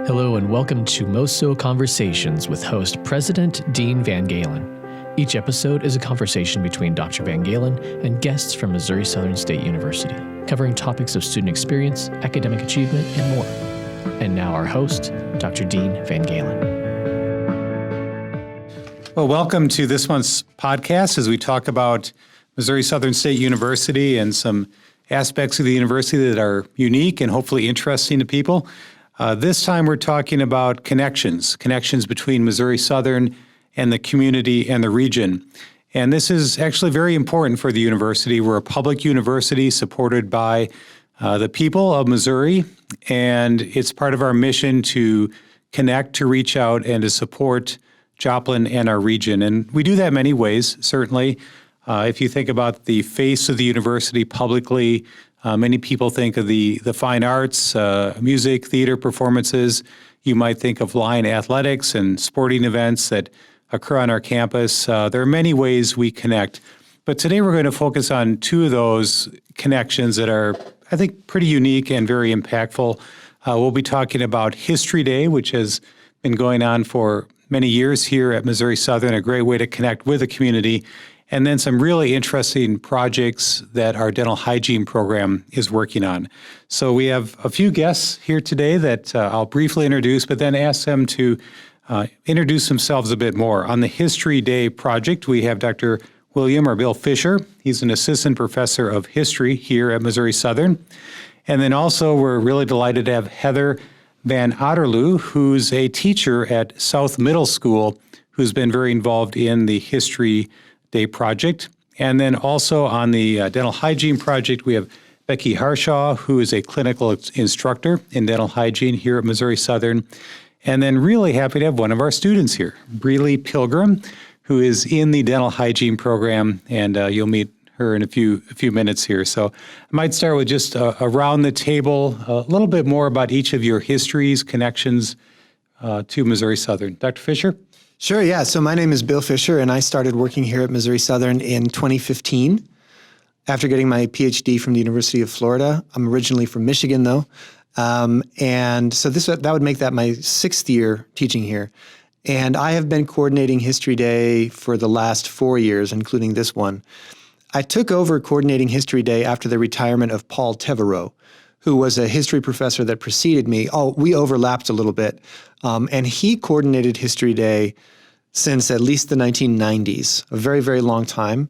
Hello and welcome to MOSO Conversations with host President Dean Van Galen. Each episode is a conversation between Dr. Van Galen and guests from Missouri Southern State University, covering topics of student experience, academic achievement, and more. And now our host, Dr. Dean Van Galen. Well, welcome to this month's podcast as we talk about Missouri Southern State University and some aspects of the university that are unique and hopefully interesting to people. This time we're talking about connections between Missouri Southern and the community and the region. And this is actually very important for the university. We're a public university supported by the people of Missouri, and it's part of our mission to connect, to reach out, and to support Joplin and our region. And we do that many ways, certainly. If you think about the face of the university publicly, many people think of the fine arts, music, theater performances. You might think of line athletics and sporting events that occur on our campus. There are many ways we connect. But today we're going to focus on two of those connections that are, I think, pretty unique and very impactful. We'll be talking about History Day, which has been going on for many years here at Missouri Southern, a great way to connect with the community. And then some really interesting projects that our dental hygiene program is working on. So we have a few guests here today that I'll briefly introduce, but then ask them to introduce themselves a bit more. On the History Day project, we have Dr. Bill Fisher. He's an assistant professor of history here at Missouri Southern. And then also we're really delighted to have Heather Van Otterlou, who's a teacher at South Middle School, who's been very involved in the History Day project. And then also on the dental hygiene project, we have Becky Harsha, who is a clinical instructor in dental hygiene here at Missouri Southern. And then really happy to have one of our students here, Breely Pilgrim, who is in the dental hygiene program, and you'll meet her in a few minutes here. So I might start with just around the table, a little bit more about each of your histories, connections to Missouri Southern. Dr. Fisher? Sure, yeah. So my name is Bill Fisher, and I started working here at Missouri Southern in 2015 after getting my PhD from the University of Florida. I'm originally from Michigan, though. And so that would make that my sixth year teaching here. And I have been coordinating History Day for the last 4 years, including this one. I took over coordinating History Day after the retirement of Paul Tevereau, who was a history professor that preceded me. We overlapped a little bit. And he coordinated History Day since at least the 1990s, a very, very long time.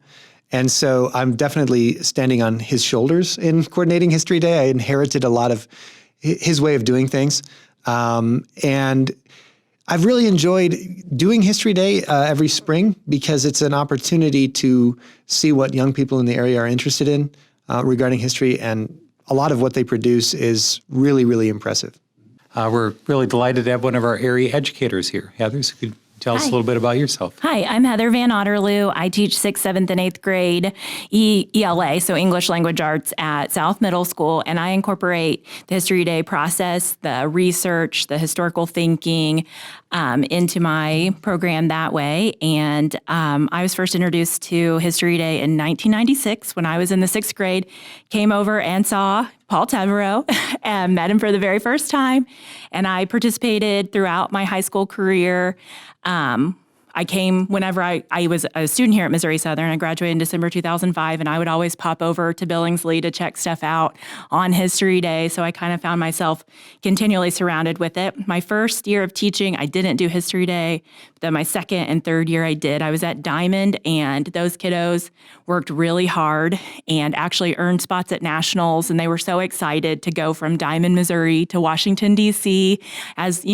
And so I'm definitely standing on his shoulders in coordinating History Day. I inherited a lot of his way of doing things. And I've really enjoyed doing History Day every spring because it's an opportunity to see what young people in the area are interested in regarding history, and a lot of what they produce is really, really impressive. We're really delighted to have one of our area educators here. Heather, so could you tell us a little bit about yourself? Hi, I'm Heather Van Otterlou. I teach 6th, 7th, and 8th grade ELA, so English Language Arts at South Middle School, and I incorporate the History Day process, the research, the historical thinking into my program that way. And I was first introduced to History Day in 1996 when I was in the 6th grade, came over and saw Paul Tevereau and met him for the very first time. And I participated throughout my high school career. I came whenever I was a student here at Missouri Southern. I graduated in December 2005, and I would always pop over to Billingsley to check stuff out on History Day. So I kind of found myself continually surrounded with it. My first year of teaching, I didn't do History Day. But then my second and third year I did. I was at Diamond, and those kiddos worked really hard and actually earned spots at nationals. And they were so excited to go from Diamond, Missouri to Washington, D.C. as,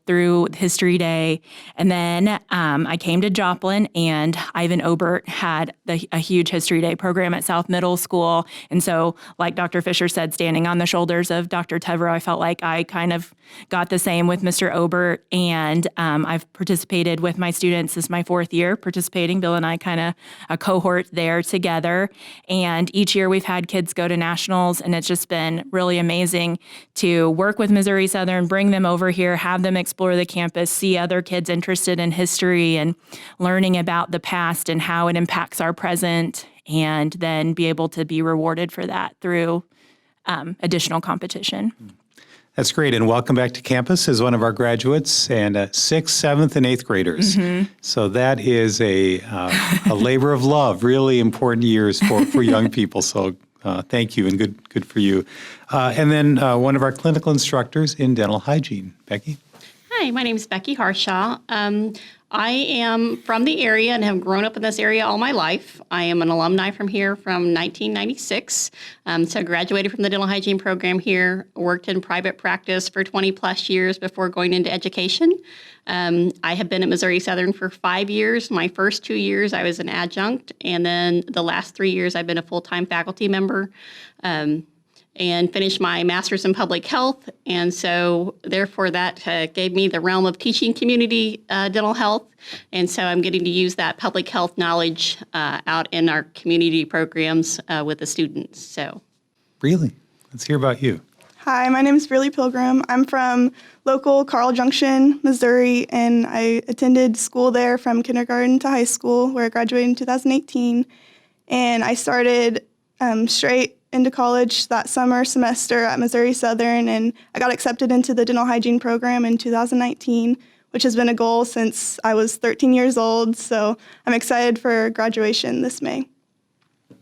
through History Day. And then I came to Joplin, and Ivan Obert had a huge History Day program at South Middle School. And so, like Dr. Fisher said, standing on the shoulders of Dr. Tevereau, I felt like I kind of got the same with Mr. Obert. And I've participated with my students. This is my 4th year participating. Bill and I kind of a cohort there together. And each year we've had kids go to nationals, and it's just been really amazing to work with Missouri Southern, bring them over here, have them explore the campus, see other kids interested in history and learning about the past and how it impacts our present, and then be able to be rewarded for that through additional competition. That's great. And welcome back to campus as one of our graduates and 6th, 7th, and 8th graders. So that is a labor of love, really important years for young people. So thank you and good for you. And then one of our clinical instructors in dental hygiene, Becky. Hi, my name is Becky Harsha. I am from the area and have grown up in this area all my life. I am an alumni from here from 1996. So I graduated from the dental hygiene program here, worked in private practice for 20 plus years before going into education. I have been at Missouri Southern for 5 years. My first 2 years I was an adjunct, and then the last 3 years I've been a full-time faculty member. And finished my master's in public health. And so therefore that gave me the realm of teaching community dental health. And so I'm getting to use that public health knowledge out in our community programs with the students. So, Really? Let's hear about you. Hi, my name is Breely Pilgrim. I'm from local Carl Junction, Missouri, and I attended school there from kindergarten to high school, where I graduated in 2018. And I started straight into college that summer semester at Missouri Southern, and I got accepted into the dental hygiene program in 2019, which has been a goal since I was 13 years old. So I'm excited for graduation this May.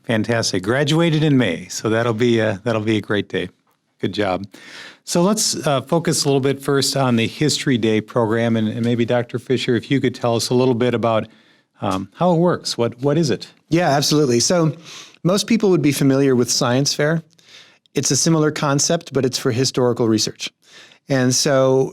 Fantastic. Graduated in May, so that'll be a great day. Good job. So let's focus a little bit first on the History Day program, and maybe Dr. Fisher, if you could tell us a little bit about how it works. What is it? Yeah, absolutely. So most people would be familiar with science fair. It's a similar concept, but it's for historical research. And so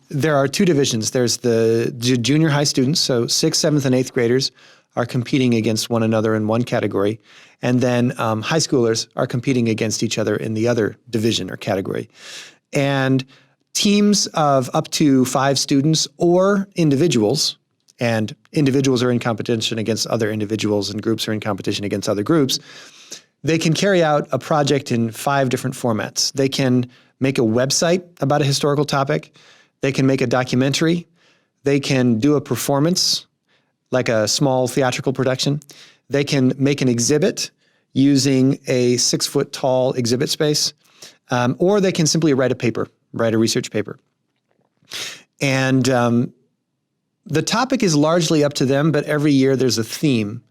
there are two divisions. There's the junior high students, so 6th, 7th, and 8th graders are competing against one another in one category. And then high schoolers are competing against each other in the other division or category. And teams of up to 5 students or individuals, and individuals are in competition against other individuals and groups are in competition against other groups, they can carry out a project in 5 different formats. They can make a website about a historical topic. They can make a documentary. They can do a performance, like a small theatrical production. They can make an exhibit using a 6-foot tall exhibit space, or they can simply write a research paper. And the topic is largely up to them, but every year there's a theme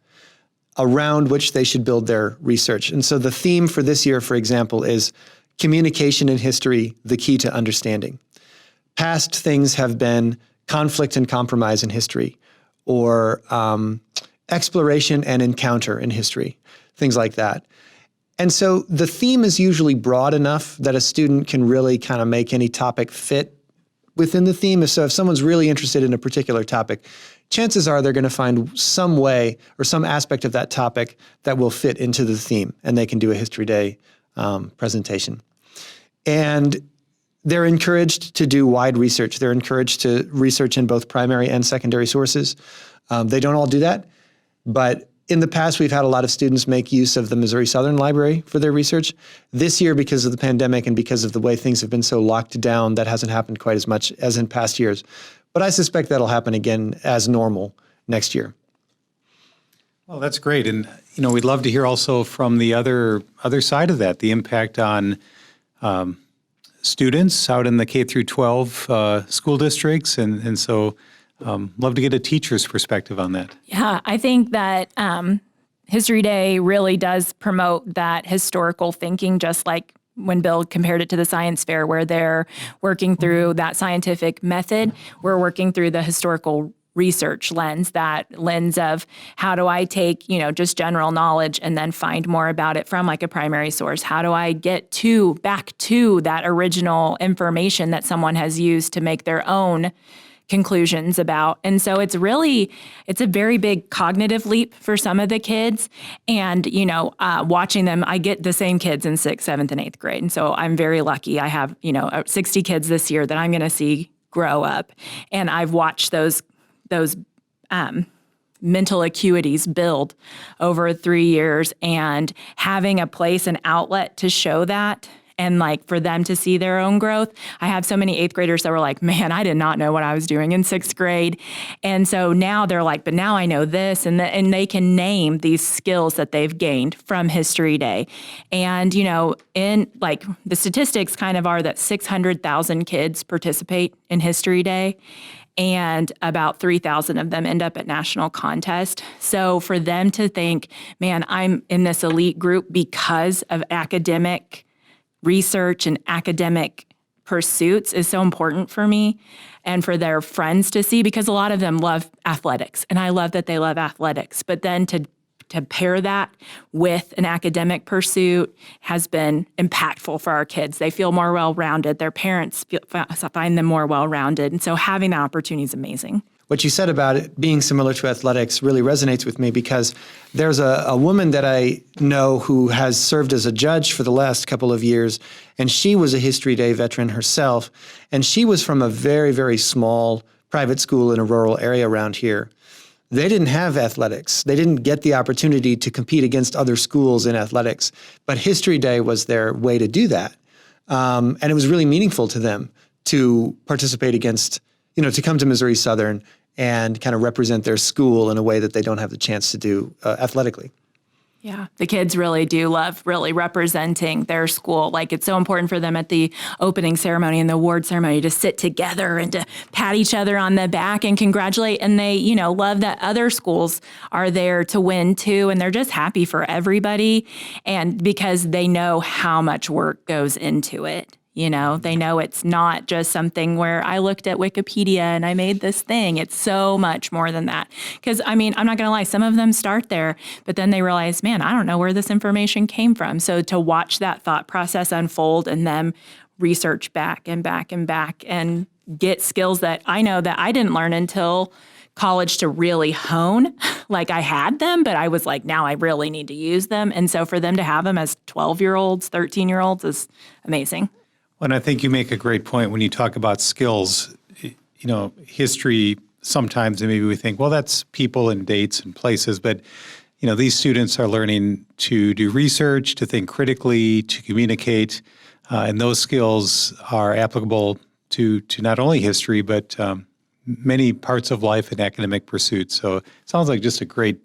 around which they should build their research. And so the theme for this year, for example, is communication in history, the key to understanding. Past things have been conflict and compromise in history, or exploration and encounter in history, things like that. And so the theme is usually broad enough that a student can really kind of make any topic fit within the theme. So if someone's really interested in a particular topic, chances are they're going to find some way or some aspect of that topic that will fit into the theme, and they can do a History Day presentation. And they're encouraged to do wide research. They're encouraged to research in both primary and secondary sources. They don't all do that, but in the past, we've had a lot of students make use of the Missouri Southern Library for their research. This year, because of the pandemic and because of the way things have been so locked down, that hasn't happened quite as much as in past years. But I suspect that'll happen again as normal next year. Well, that's great. And, we'd love to hear also from the other side of that, the impact on students out in the K through 12 school districts. And so love to get a teacher's perspective on that. Yeah, I think that History Day really does promote that historical thinking, just like when Bill compared it to the science fair, where they're working through that scientific method. We're working through the historical research lens, that lens of how do I take, just general knowledge and then find more about it from like a primary source? How do I get back to that original information that someone has used to make their own conclusions about? And so it's a very big cognitive leap for some of the kids. And, watching them, I get the same kids in 6th, 7th, and 8th grade. And so I'm very lucky. I have, 60 kids this year that I'm going to see grow up. And I've watched those mental acuities build over 3 years, and having a place, an outlet to show that and like for them to see their own growth. I have so many 8th graders that were like, man, I did not know what I was doing in 6th grade. And so now they're like, but now I know this, and they can name these skills that they've gained from History Day. And, in like the statistics kind of are that 600,000 kids participate in History Day, and about 3,000 of them end up at national contest. So for them to think, man, I'm in this elite group because of academic research and academic pursuits is so important for me, and for their friends to see, because a lot of them love athletics, and I love that they love athletics. But then to pair that with an academic pursuit has been impactful for our kids. They feel more well-rounded. Their parents find them more well-rounded. And so having that opportunity is amazing. What you said about it being similar to athletics really resonates with me, because there's a woman that I know who has served as a judge for the last couple of years, and she was a History Day veteran herself, and she was from a very, very small private school in a rural area around here. They didn't have athletics. They didn't get the opportunity to compete against other schools in athletics, but History Day was their way to do that. And it was really meaningful to them to participate against, to come to Missouri Southern and kind of represent their school in a way that they don't have the chance to do athletically. Yeah, the kids really do love really representing their school. Like, it's so important for them at the opening ceremony and the award ceremony to sit together and to pat each other on the back and congratulate. And they, love that other schools are there to win too. And they're just happy for everybody. And because they know how much work goes into it. They know it's not just something where I looked at Wikipedia and I made this thing. It's so much more than that. Because, I'm not going to lie, some of them start there, but then they realize, man, I don't know where this information came from. So to watch that thought process unfold and them research back and back and back and get skills that I know that I didn't learn until college to really hone. Like, I had them, but I was like, now I really need to use them. And so for them to have them as 12-year-olds, 13-year-olds is amazing. Well, and I think you make a great point when you talk about skills. History, sometimes maybe we think, well, that's people and dates and places, but these students are learning to do research, to think critically, to communicate, and those skills are applicable to not only history, but many parts of life and academic pursuits. So it sounds like just a great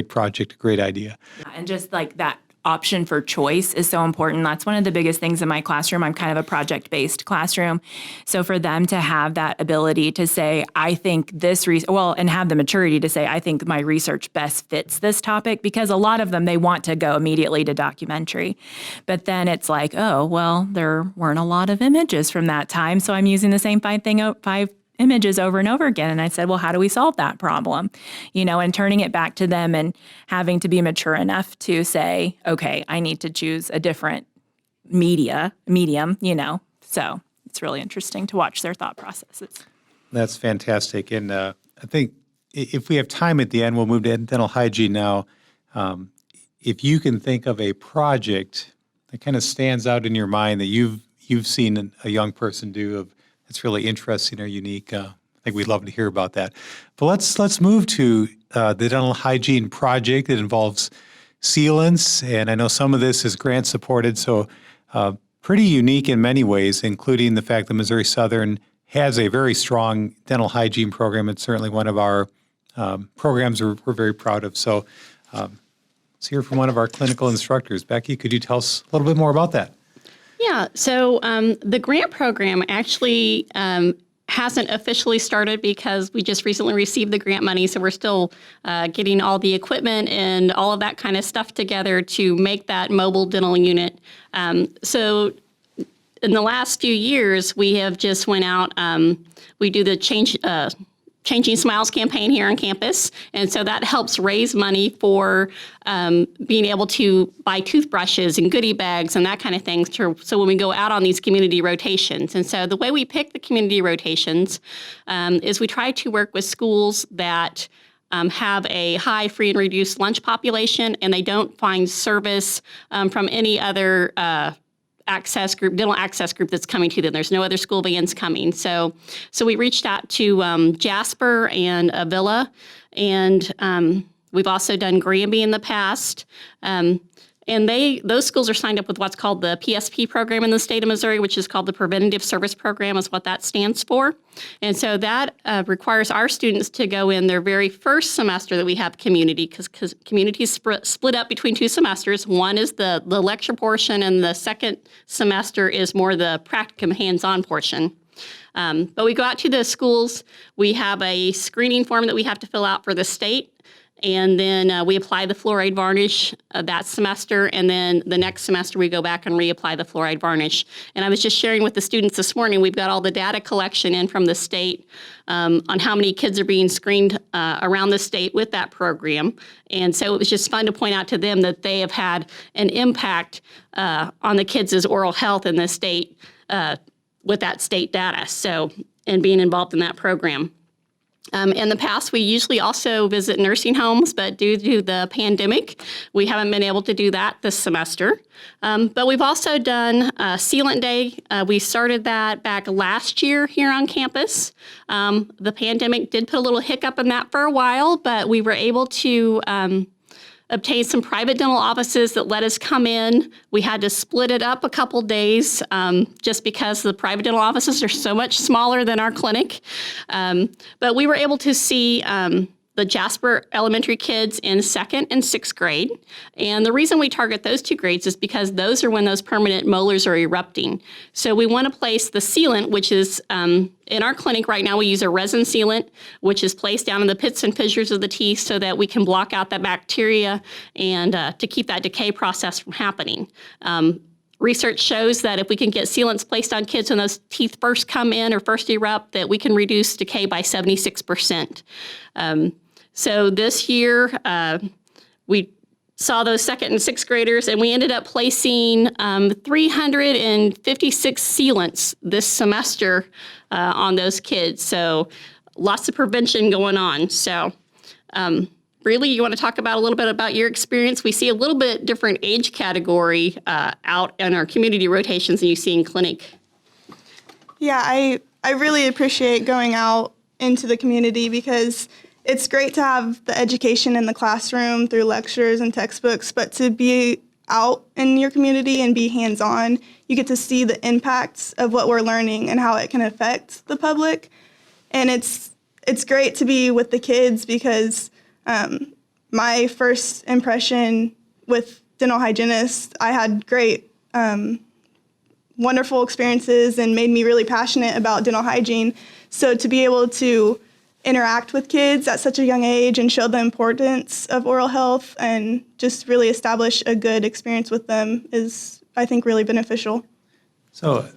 project, a great idea. And just like that option for choice is so important. That's one of the biggest things in my classroom. I'm kind of a project-based classroom. So for them to have that ability to say, I think this, and have the maturity to say, I think my research best fits this topic, because a lot of them, they want to go immediately to documentary. But then it's like, oh, well, there weren't a lot of images from that time. So I'm using the same five images over and over again. And I said, well, how do we solve that problem? And turning it back to them and having to be mature enough to say, okay, I need to choose a different medium. So it's really interesting to watch their thought processes. That's fantastic. And I think if we have time at the end, we'll move to dental hygiene now. If you can think of a project that kind of stands out in your mind that you've seen a young person do that's really interesting or unique, I think we'd love to hear about that. But let's move to the dental hygiene project. It involves sealants, and I know some of this is grant supported, so pretty unique in many ways, including the fact that Missouri Southern has a very strong dental hygiene program. It's certainly one of our programs we're very proud of. So let's hear from one of our clinical instructors. Becky, could you tell us a little bit more about that? Yeah, so the grant program actually hasn't officially started because we just recently received the grant money, so we're still getting all the equipment and all of that kind of stuff together to make that mobile dental unit. So in the last few years, we have just went out, we do the Changing Smiles campaign here on campus. And so that helps raise money for being able to buy toothbrushes and goodie bags and that kind of thing. So when we go out on these community rotations. And so the way we pick the community rotations is we try to work with schools that have a high free and reduced lunch population, and they don't find service from any other dental access group that's coming to them. There's no other school vans coming. So we reached out to Jasper and Avila, and we've also done Granby in the past. And And those schools are signed up with what's called the PSP program in the state of Missouri, which is called the Preventative Service Program, is what that stands for. And so that requires our students to go in their very first semester that we have community, because community is split up between 2 semesters. One is the lecture portion, and the second semester is more the practicum hands-on portion. But we go out to the schools. We have a screening form that we have to fill out for the state. And then we apply the fluoride varnish that semester, and then the next semester we go back and reapply the fluoride varnish. And I was just sharing with the students this morning, we've got all the data collection in from the state on how many kids are being screened around the state with that program. And so it was just fun to point out to them that they have had an impact on the kids' oral health in the state with that state data, so, and being involved in that program. In the past, we usually also visit nursing homes, but due to the pandemic, we haven't been able to do that this semester. But we've also done Sealant Day. We started that back last year here on campus. The pandemic did put a little hiccup in that for a while, but we were able to obtained some private dental offices that let us come in. We had to split it up a couple days just because the private dental offices are so much smaller than our clinic. But we were able to see the Jasper Elementary kids in 2nd and 6th grade. And the reason we target those 2 grades is because those are when those permanent molars are erupting. So we want to place the sealant, which is in our clinic right now, we use a resin sealant, which is placed down in the pits and fissures of the teeth so that we can block out that bacteria and to keep that decay process from happening. Research shows that if we can get sealants placed on kids when those teeth first come in or first erupt, that we can reduce decay by 76%. So this year, we saw those 2nd and 6th graders, and we ended up placing 356 sealants this semester on those kids. So lots of prevention going on. So really, you want to talk about a little bit about your experience? We see a little bit different age category out in our community rotations than you see in clinic. Yeah, I really appreciate going out into the community because it's great to have the education in the classroom through lectures and textbooks, but to be out in your community and be hands-on, you get to see the impacts of what we're learning and how it can affect the public. And it's great to be with the kids because my first impression with dental hygienists, I had great, wonderful experiences and made me really passionate about dental hygiene. So to be able to interact with kids at such a young age and show the importance of oral health and just really establish a good experience with them is, I think, really beneficial. So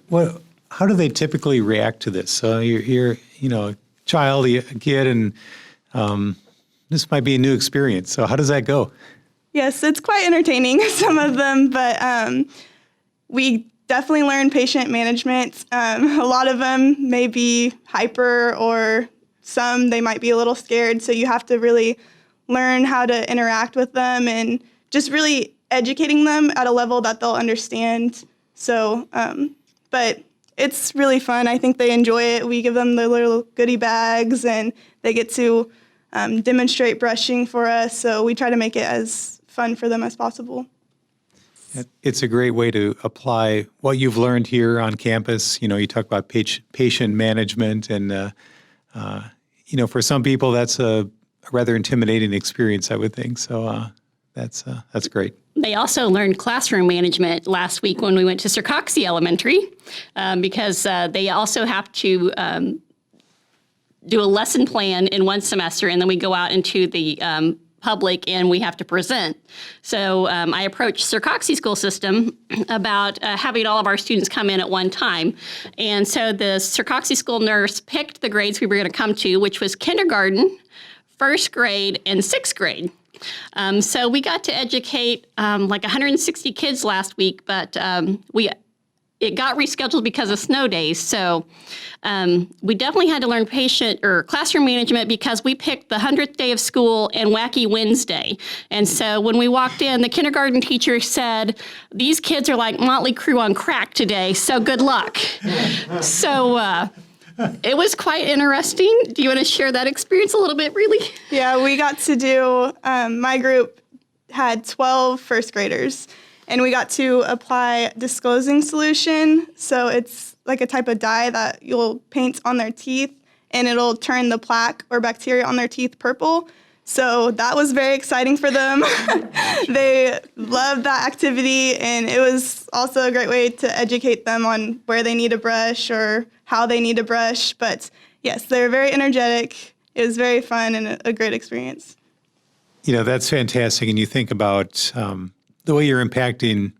how do they typically react to this? So you're a child, a kid, and this might be a new experience. So how does that go? Yes, it's quite entertaining, some of them, but we definitely learn patient management. A lot of them may be hyper, or some they might be a little scared, so you have to really learn how to interact with them and just really educating them at a level that they'll understand. So, but it's really fun. I think they enjoy it. We give them their little goodie bags, and they get to demonstrate brushing for us, so we try to make it as fun for them as possible. It's a great way to apply what you've learned here on campus. You talk about patient management, and for some people that's a rather intimidating experience, I would think. So that's great. They also learned classroom management last week when we went to Sircoxie Elementary because they also have to do a lesson plan in one semester, and then we go out into the public and we have to present. So I approached Sircoxie school system about having all of our students come in at one time. And so the Sircoxie school nurse picked the grades we were going to come to, which was kindergarten, 1st grade, and 6th grade. So we got to educate like 160 kids last week, but it got rescheduled because of snow days. So we definitely had to learn patient or classroom management because we picked the 100th day of school and Wacky Wednesday. And so when we walked in, the kindergarten teacher said, "These kids are like Motley Crue on crack today, so good luck." So it was quite interesting. Do you want to share that experience a little bit, really? Yeah, we got to do, my group had 12 first graders. And we got to apply disclosing solution. So it's like a type of dye that you'll paint on their teeth, and it'll turn the plaque or bacteria on their teeth purple. So that was very exciting for them. They loved that activity, and it was also a great way to educate them on where they need to brush or how they need to brush. But yes, they were very energetic. It was very fun and a great experience. That's fantastic. And you think about the way you're impacting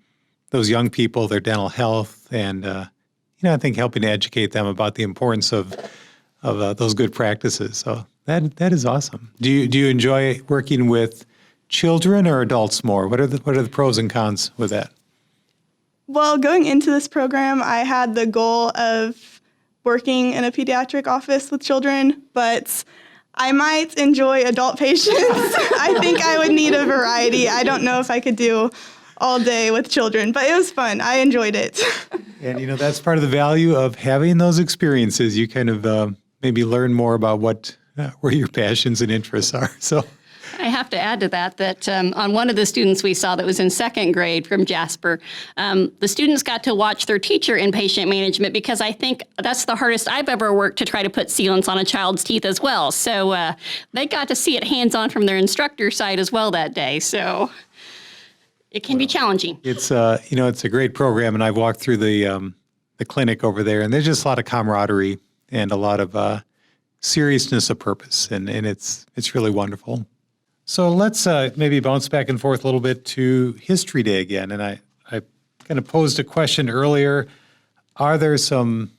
those young people, their dental health, and I think helping to educate them about the importance of those good practices. So that is awesome. Do you enjoy working with children or adults more? What are the pros and cons with that? Well, going into this program, I had the goal of working in a pediatric office with children, but I might enjoy adult patients. I think I would need a variety. I don't know if I could do all day with children, but it was fun. I enjoyed it. And, that's part of the value of having those experiences. You kind of maybe learn more about where your passions and interests are. So I have to add to that on one of the students we saw that was in second grade from Jasper, the students got to watch their teacher in patient management, because I think that's the hardest I've ever worked, to try to put sealants on a child's teeth as well. So they got to see it hands-on from their instructor side as well that day. So it can be challenging. It's it's a great program, and I've walked through the clinic over there, and there's just a lot of camaraderie and a lot of seriousness of purpose, and it's really wonderful. So let's maybe bounce back and forth a little bit to History Day again. And I kind of posed a question earlier. Are there some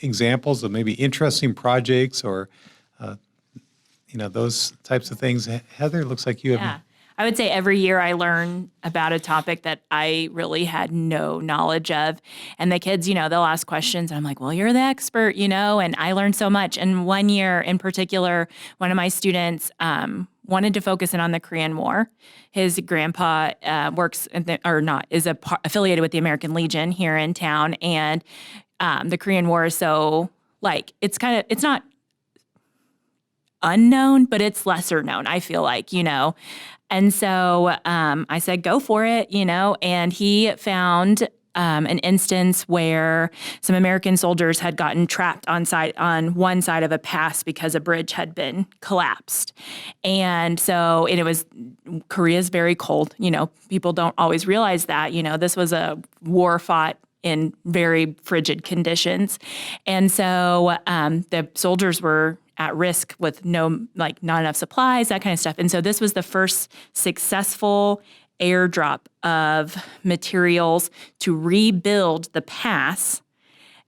examples of maybe interesting projects or, those types of things? Heather, it looks like you have. Yeah. I would say every year I learn about a topic that I really had no knowledge of. And the kids, they'll ask questions. And I'm like, well, you're the expert, and I learned so much. And one year in particular, one of my students wanted to focus in on the Korean War. His grandpa is affiliated with the American Legion here in town. And the Korean War is so, it's not unknown, but it's lesser known, I feel like, And so I said, go for it, and he found an instance where some American soldiers had gotten trapped on one side of a pass because a bridge had been collapsed. And it was, Korea's very cold. People don't always realize that. This was a war fought in very frigid conditions. And so the soldiers were at risk with not enough supplies, that kind of stuff. And so this was the first successful airdrop of materials to rebuild the pass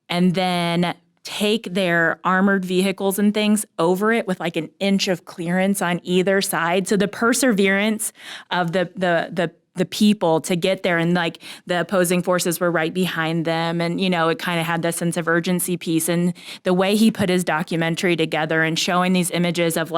and then take their armored vehicles and things over it with an inch of clearance on either side. So the perseverance of the people to get there, and the opposing forces were right behind them, and it kind of had this sense of urgency piece. And the way he put his documentary together and showing these images of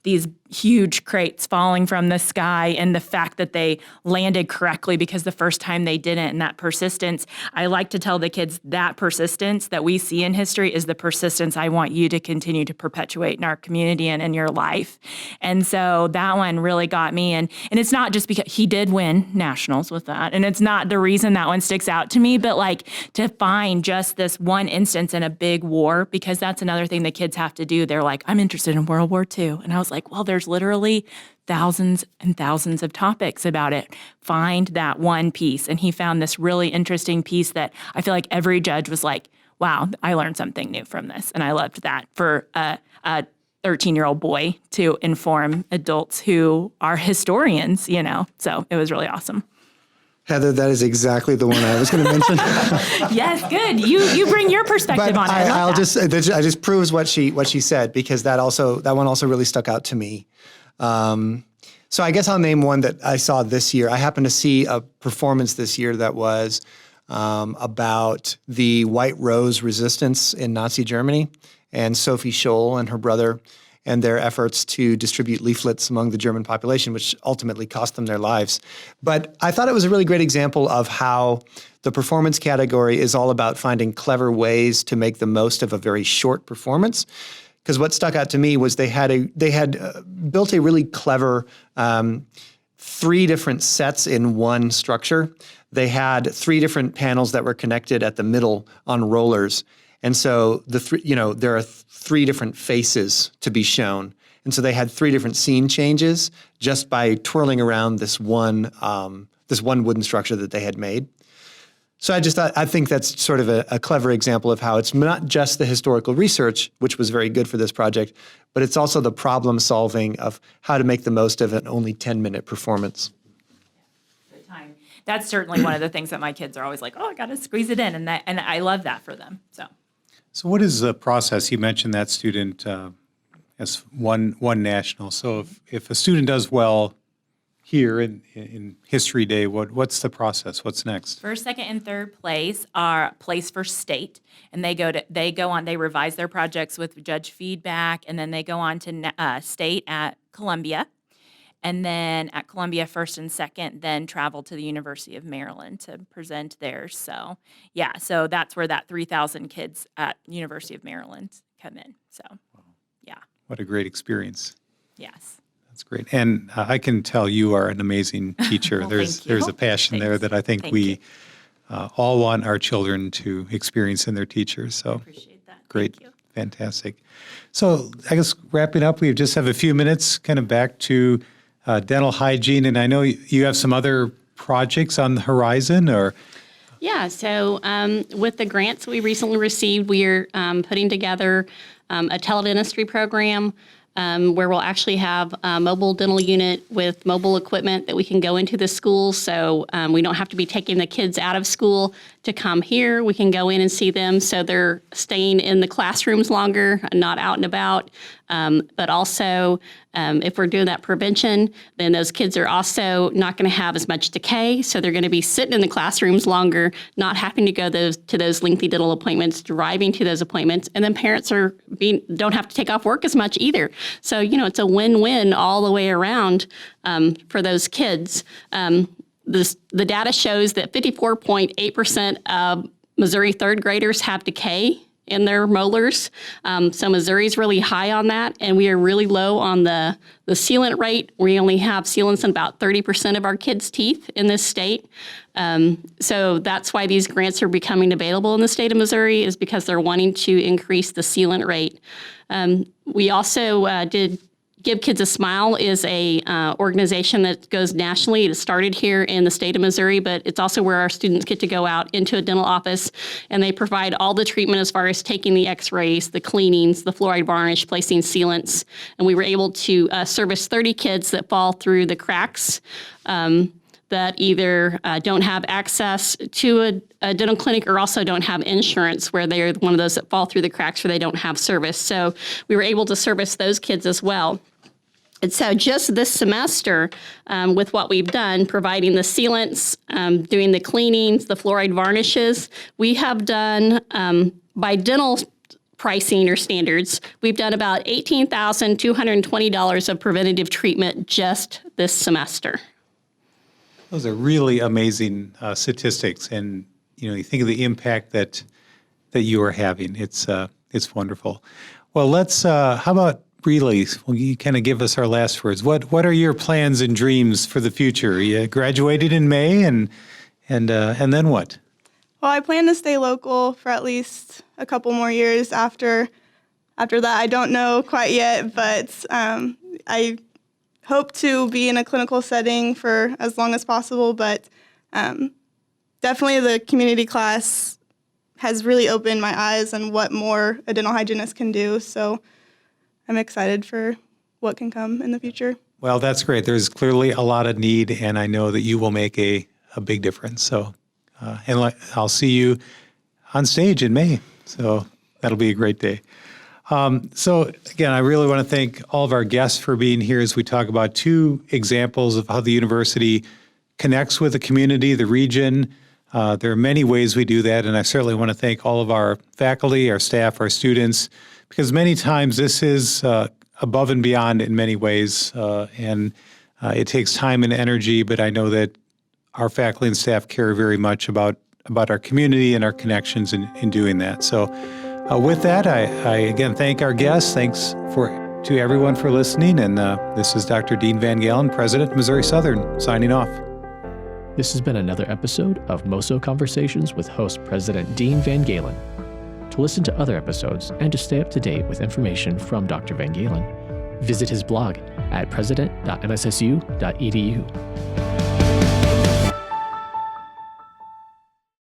these huge crates falling from the sky, and the fact that they landed correctly because the first time they didn't, and that persistence. I like to tell the kids that persistence that we see in history is the persistence I want you to continue to perpetuate in our community and in your life. And so that one really got me. And it's not just because he did win nationals with that, and it's not the reason that one sticks out to me, but to find just this one instance in a big war, because that's another thing the kids have to do. They're like, I'm interested in World War II. And I was like, well, there's literally thousands and thousands of topics about it. Find that one piece. And he found this really interesting piece that I feel like every judge was like, wow, I learned something new from this. And I loved that for a 13-year-old boy to inform adults who are historians, So it was really awesome. Heather, that is exactly the one I was going to mention. Yes, good. You bring your perspective on it. I just proves what she said, because that one also really stuck out to me. So I guess I'll name one that I saw this year. I happened to see a performance this year that was about the White Rose resistance in Nazi Germany, and Sophie Scholl and her brother, and their efforts to distribute leaflets among the German population, which ultimately cost them their lives. But I thought it was a really great example of how the performance category is all about finding clever ways to make the most of a very short performance. Because what stuck out to me was they had built a really clever 3 different sets in one structure. They had 3 different panels that were connected at the middle on rollers. And so there are 3 different faces to be shown. And so they had 3 different scene changes just by twirling around this one wooden structure that they had made. So I think that's sort of a clever example of how it's not just the historical research, which was very good for this project, but it's also the problem solving of how to make the most of an only 10-minute performance. Good time. That's certainly one of the things that my kids are always like, oh, I got to squeeze it in. And I love that for them. So what is the process? You mentioned that student as one national. So if a student does well here in History Day, what's the process? What's next? First, second, and third place are placed for state, and they revise their projects with judge feedback, and then they go on to state at Columbia, and then at Columbia first and second, then travel to the University of Maryland to present theirs. So so that's where that 3,000 kids at University of Maryland come in. So, yeah. What a great experience. Yes. That's great. And I can tell you are an amazing teacher. Well, there's a passion there that I think we all want our children to experience in their teachers. So Appreciate that. Great. Thank you. Fantastic. So I guess wrapping up, we just have a few minutes kind of back to dental hygiene. And I know you have some other projects on the horizon or... Yeah, so with the grants we recently received, we are putting together a teledentistry program where we'll actually have a mobile dental unit with mobile equipment that we can go into the schools. So we don't have to be taking the kids out of school to come here. We can go in and see them so they're staying in the classrooms longer, not out and about. But also, if we're doing that prevention, then those kids are also not going to have as much decay. So they're going to be sitting in the classrooms longer, not having to go to those lengthy dental appointments, driving to those appointments. And then parents don't have to take off work as much either. So, it's a win-win all the way around for those kids. The data shows that 54.8% of Missouri third graders have decay in their molars. So Missouri's really high on that, and we are really low on the sealant rate. We only have sealants in about 30% of our kids' teeth in this state. So that's why these grants are becoming available in the state of Missouri, is because they're wanting to increase the sealant rate. We also did Give Kids a Smile is a organization that goes nationally. It started here in the state of Missouri, but it's also where our students get to go out into a dental office, and they provide all the treatment as far as taking the x-rays, the cleanings, the fluoride varnish, placing sealants. And we were able to service 30 kids that fall through the cracks that either don't have access to a dental clinic or also don't have insurance, where they're one of those that fall through the cracks where they don't have service. So we were able to service those kids as well. And so just this semester, with what we've done, providing the sealants, doing the cleanings, the fluoride varnishes, we have done, by dental pricing or standards, we've done about $18,220 of preventative treatment just this semester. Those are really amazing statistics. And, you think of the impact that you are having. It's wonderful. Well, let's, how about really, will you kind of give us our last words? What are your plans and dreams for the future? You graduated in May, and then what? Well, I plan to stay local for at least a couple more years after that. I don't know quite yet, but I hope to be in a clinical setting for as long as possible. But definitely the community class has really opened my eyes on what more a dental hygienist can do. So I'm excited for what can come in the future. Well, that's great. There's clearly a lot of need, and I know that you will make a big difference. So, and I'll see you on stage in May. So that'll be a great day. So again, I really want to thank all of our guests for being here as we talk about 2 examples of how the university connects with the community, the region. There are many ways we do that, and I certainly want to thank all of our faculty, our staff, our students, because many times this is above and beyond in many ways, and it takes time and energy, but I know that our faculty and staff care very much about our community and our connections in doing that. So with that, I again thank our guests. Thanks for to everyone for listening. And this is Dr. Dean Van Galen, President, Missouri Southern, signing off. This has been another episode of MOSO Conversations with host President Dean Van Galen. To listen to other episodes and to stay up to date with information from Dr. Van Galen, visit his blog at president.mssu.edu.